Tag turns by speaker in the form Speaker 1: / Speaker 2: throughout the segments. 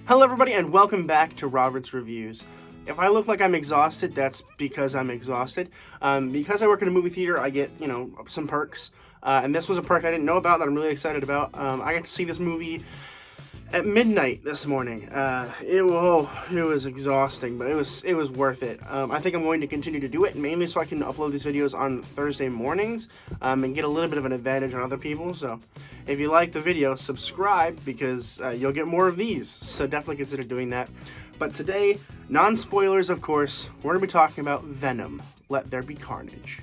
Speaker 1: Hello everybody and welcome back to Robert's Reviews. If I look like I'm exhausted, that's because I'm exhausted. Because I work in a movie theater, I get, some perks. And this was a perk I didn't know about that I'm really excited about. I got to see this movie at midnight this morning. It was exhausting, but it was worth it. I think I'm going to continue to do it, mainly so I can upload these videos on Thursday mornings and get a little bit of an advantage on other people. So if you like the video, subscribe because you'll get more of these. So definitely consider doing that. But today, non-spoilers, of course, we're going to be talking about Venom, Let There Be Carnage.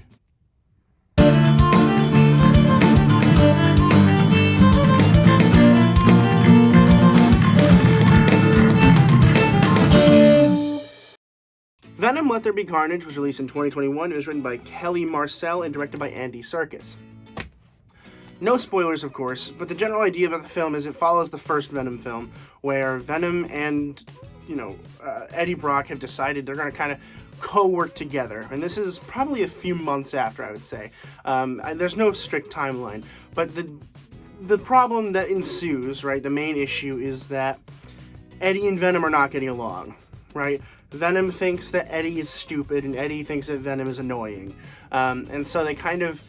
Speaker 1: Venom, Let There Be Carnage was released in 2021. It was written by Kelly Marcel and directed by Andy Serkis. No spoilers, of course, but the general idea about the film is it follows the first Venom film, where Venom and, Eddie Brock have decided they're going to kind of co-work together. And this is probably a few months after, I would say. There's no strict timeline, but the problem that ensues, right, the main issue is that Eddie and Venom are not getting along, right? Venom thinks that Eddie is stupid, and Eddie thinks that Venom is annoying. And so they kind of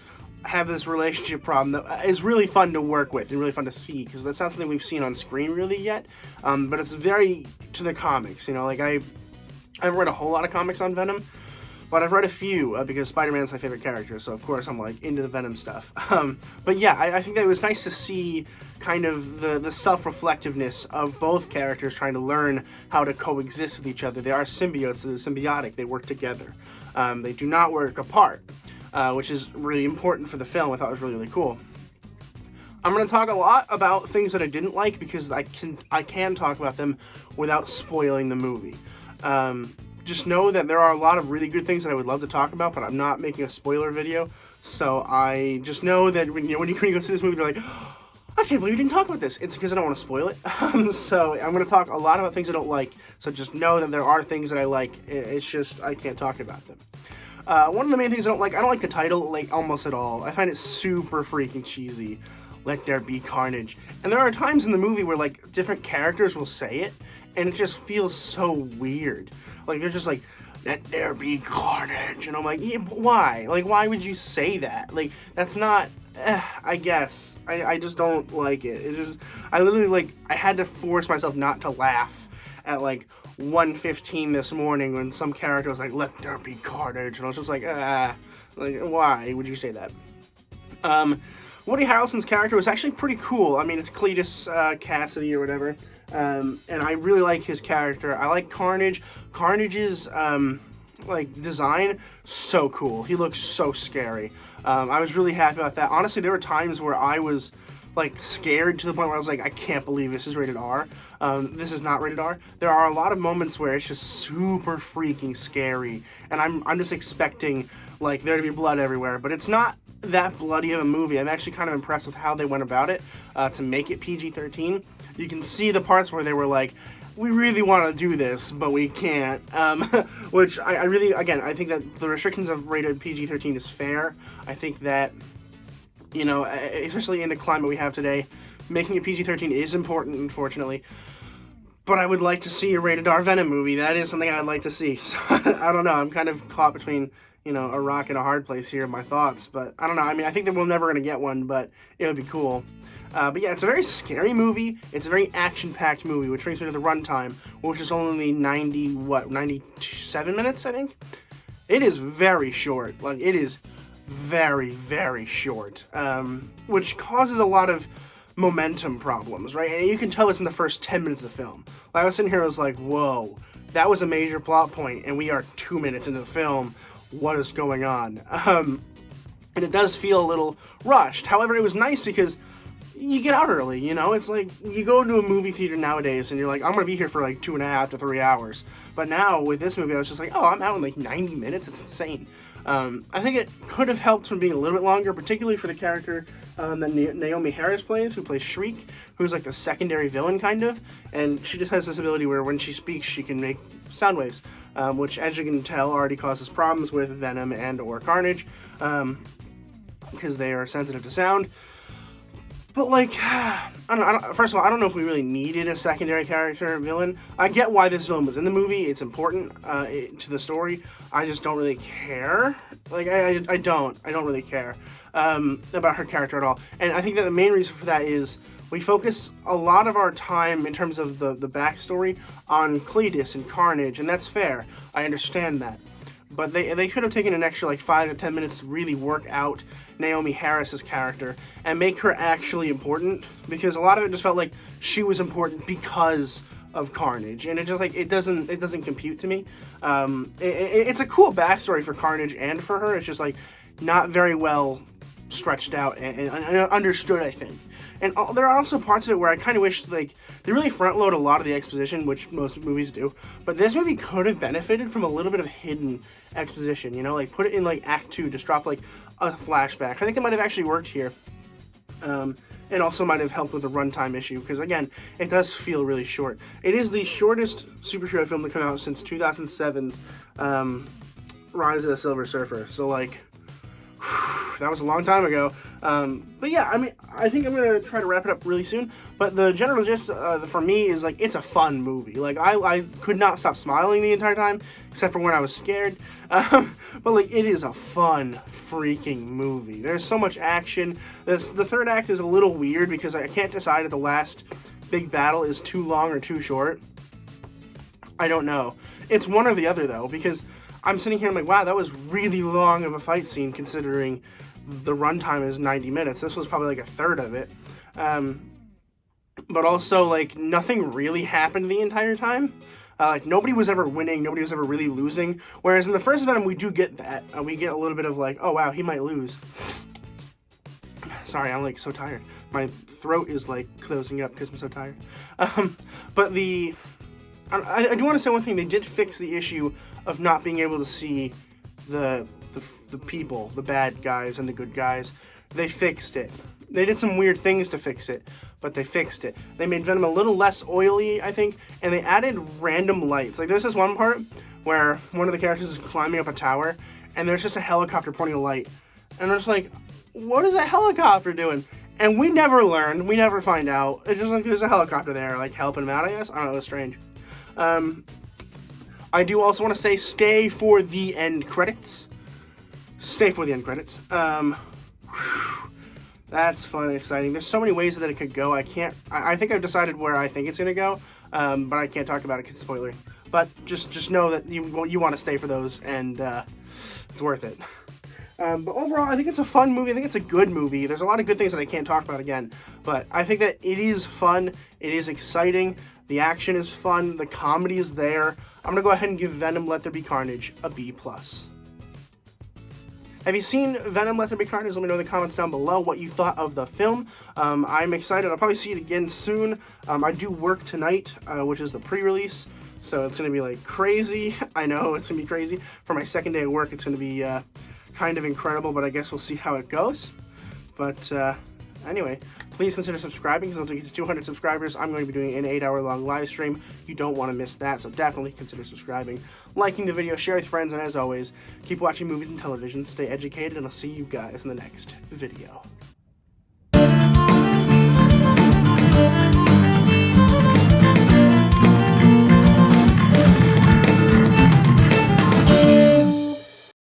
Speaker 1: have this relationship problem that is really fun to work with and really fun to see, because that's not something we've seen on screen really yet. But it's very to the comics, I haven't read a whole lot of comics on Venom, but I've read a few because Spider-Man's my favorite character, so of course I'm into the Venom stuff. But yeah, I think that it was nice to see kind of the self-reflectiveness of both characters trying to learn how to coexist with each other. They are symbiotes, they're symbiotic, they work together. They do not work apart, which is really important for the film. I thought it was really, really cool. I'm going to talk a lot about things that I didn't like because I can talk about them without spoiling the movie. Just know that there are a lot of really good things that I would love to talk about, but I'm not making a spoiler video. So I just know that when you go see this movie, they're like, oh, I can't believe you didn't talk about this. It's because I don't want to spoil it. So I'm going to talk a lot about things I don't like. So just know that there are things that I like. It's just I can't talk about them. One of the main things I don't like the title almost at all. I find it super freaking cheesy. Let There Be Carnage. And there are times in the movie where different characters will say it, and it just feels so weird. They're just like, let there be carnage. And I'm like, yeah, why? Why would you say that? That's not, I guess. I just don't like it. It just, I literally, I had to force myself not to laugh at, 1:15 this morning when some character was like, let there be carnage. And I was just like, why would you say that? Woody Harrelson's character was actually pretty cool. I mean, it's Cletus Cassidy or whatever. And I really like his character. I like Carnage. Carnage's, design, so cool. He looks so scary. I was really happy about that. Honestly, there were times where I was, scared to the point where I was like, I can't believe this is rated R. This is not rated R. There are a lot of moments where it's just super freaking scary. And I'm just expecting, there to be blood everywhere. But it's not that bloody of a movie. I'm actually kind of impressed with how they went about it to make it PG-13. You can see the parts where they were like, we really want to do this, but we can't. Which I really, again, I think that the restrictions of rated PG-13 is fair. I think that, especially in the climate we have today, making it PG-13 is important, unfortunately. But I would like to see a rated R Venom movie. That is something I'd like to see. So, I don't know. I'm kind of caught between, a rock and a hard place here in my thoughts. But I don't know. I mean, I think that we're never going to get one, but it would be cool. But yeah, it's a very scary movie. It's a very action-packed movie, which brings me to the runtime, which is only 97 minutes, I think? It is very short. It is very, very short, which causes a lot of momentum problems, right? And you can tell this in the first 10 minutes of the film. I was sitting here, I was like, whoa, that was a major plot point, and we are 2 minutes into the film. What is going on? And it does feel a little rushed. However, it was nice because you get out early, It's like you go into a movie theater nowadays and you're like, I'm going to be here for 2.5 to 3 hours. But now with this movie, I was just like, oh, I'm out in 90 minutes. It's insane. I think it could have helped from being a little bit longer, particularly for the character that Naomi Harris plays, who plays Shriek, who's the secondary villain, kind of. And she just has this ability where when she speaks, she can make sound waves, which, as you can tell, already causes problems with Venom and or Carnage, because they are sensitive to sound. But, like, first of all, I don't know if we really needed a secondary character villain. I get why this villain was in the movie. It's important to the story. I just don't really care. Like, I don't really care about her character at all. And I think that the main reason for that is we focus a lot of our time in terms of the backstory on Cletus and Carnage, and that's fair. I understand that. But they could have taken an extra, like, 5 to 10 minutes to really work out Naomi Harris's character and make her actually important, because a lot of it just felt like she was important because of Carnage, and it just, like, it doesn't compute to me. It's a cool backstory for Carnage and for her. It's just, like, not very well stretched out and understood, I think. And there are also parts of it where I kind of wish, like, they really front load a lot of the exposition, which most movies do. But this movie could have benefited from a little bit of hidden exposition, you know? Like, put it in, like, Act 2, just drop, like, a flashback. I think it might have actually worked here. And also might have helped with the runtime issue, because, again, it does feel really short. It is the shortest superhero film to come out since 2007's Rise of the Silver Surfer. So, like, that was a long time ago. But yeah, I mean, I think I'm going to try to wrap it up really soon. But the general gist for me is, like, it's a fun movie. Like, I could not stop smiling the entire time, except for when I was scared. But, like, it is a fun freaking movie. There's so much action. The third act is a little weird because I can't decide if the last big battle is too long or too short. I don't know. It's one or the other, though, because I'm sitting here and I'm like, wow, that was really long of a fight scene considering the runtime is 90 minutes. This was probably like a third of it. But also, like, nothing really happened the entire time. Like, nobody was ever winning. Nobody was ever really losing. Whereas in the first Venom, we do get that. We get a little bit of, like, oh, wow, he might lose. Sorry, I'm, like, so tired. My throat is, like, closing up because I'm so tired. But I do want to say one thing. They did fix the issue of not being able to see the people, the bad guys and the good guys. They fixed it. They did some weird things to fix it, but they fixed it. They made Venom a little less oily, I think, and they added random lights. Like, there's this one part where one of the characters is climbing up a tower, and there's just a helicopter pointing a light. And I'm just like, what is a helicopter doing? And we never learn. We never find out. It's just like there's a helicopter there, like, helping him out, I guess. I don't know, it's strange. I do also want to say stay for the end credits. Stay for the end credits. That's fun and exciting. There's so many ways that it could go. I think I've decided where I think it's going to go, but I can't talk about it because it's spoilery. But just know that you want to stay for those, and it's worth it. But overall, I think it's a fun movie. I think it's a good movie. There's a lot of good things that I can't talk about again, but I think that it is fun. It is exciting. The action is fun. The comedy is there. I'm going to go ahead and give Venom Let There Be Carnage a B+. Have you seen Venom Let There Be Carnage? Let me know in the comments down below what you thought of the film. I'm excited. I'll probably see it again soon. I do work tonight, which is the pre-release, so it's going to be, like, crazy. I know it's going to be crazy. For my second day of work, it's going to be kind of incredible, but I guess we'll see how it goes. But anyway, please consider subscribing, because once we get to 200 subscribers, I'm going to be doing an 8-hour-long live stream. You don't want to miss that, so definitely consider subscribing, liking the video, share with friends, and as always, keep watching movies and television, stay educated, and I'll see you guys in the next video.